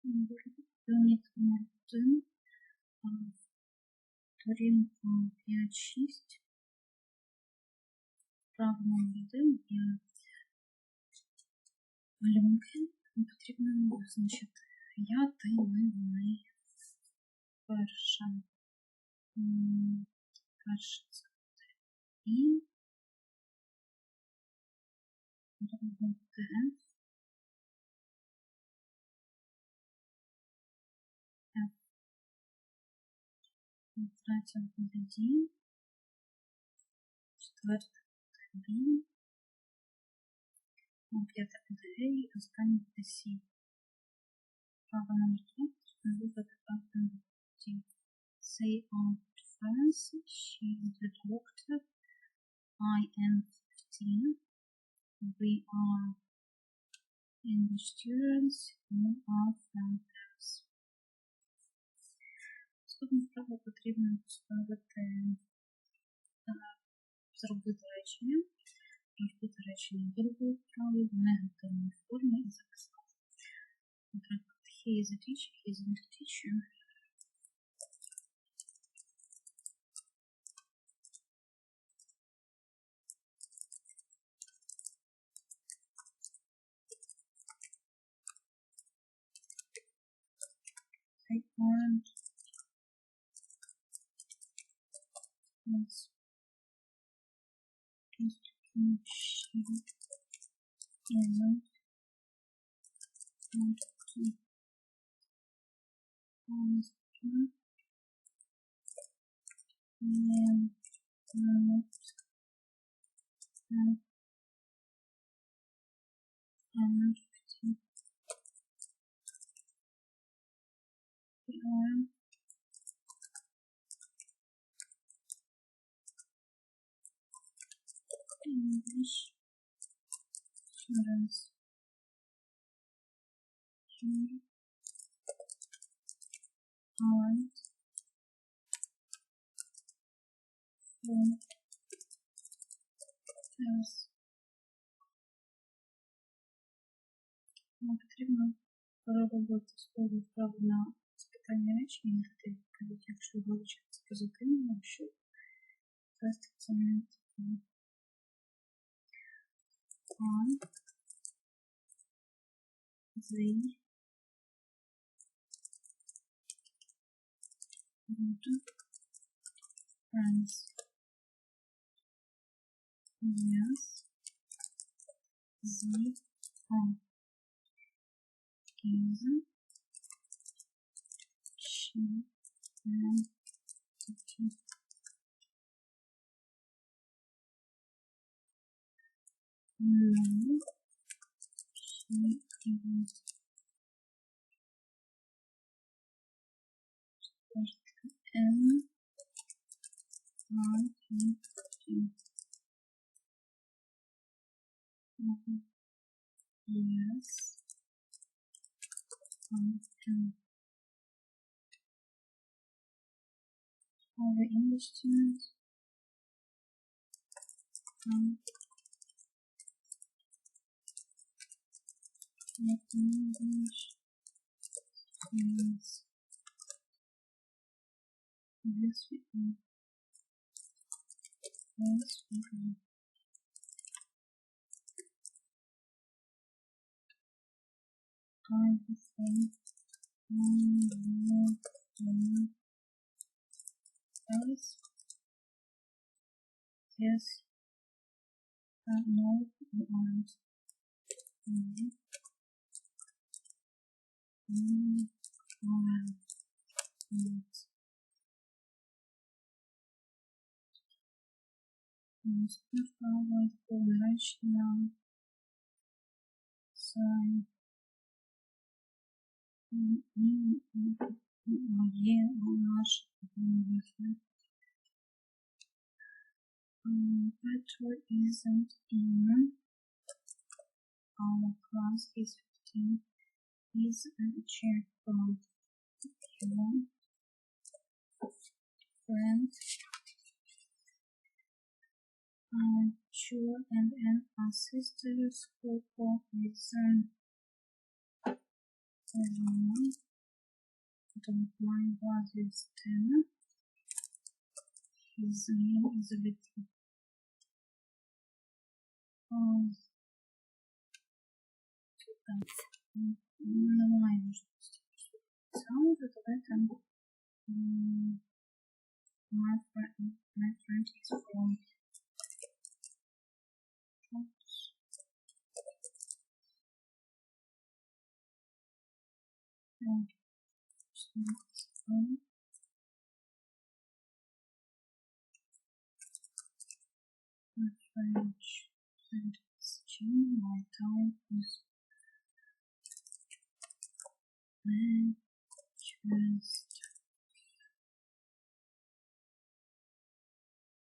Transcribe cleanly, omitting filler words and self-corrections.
Юнит номер 1, сторінка 5-6, вправа номер 1 є малюнки. Потрібно визначити я, ти, ми, вони. Перше це і, друге те, третє буде ді, четверте буде бі, п'яте буде гей, останнє буде сі. Право номер 2 потрібно вибрати право номер 2. Say on friends, she is the doctor, I am 15, we are English students, you are friends. Наступне право потрібно зробити речення, розбити речення другої вправи в негативній формі і записати. Наприклад, he is a teacher, he is not a teacher. I aren't. Yes. She isn't. English students. You aren't friends. Нам потрібно переробити слово вправо на запитання речення, якщо вилучиться позитивно, якщо ввести це негативно. They good friends. Yes, they are. Is she and teacher. No, she isn't. M R T T. Yes, all the English students. English students. Yes, we do. Yes, we do. I think yes, no, we aren't. Наступна речення це моє, наше, Petro isn't in our class, he's 15. He's a cheerful friend. Sure and Anne are sisters who call with them. Наступне слово потрібно вибрати вправо на запитання речення, розбити речення другої вправи в негативній формі і записати. Наприклад, he is a teacher, he is not a teacher. Yes, they are. He is a cheerful friend. Sure and Anne are sisters who call with them. My value is 10. His name is a bit my friend is from my French friend is Jim. My town is Manchester.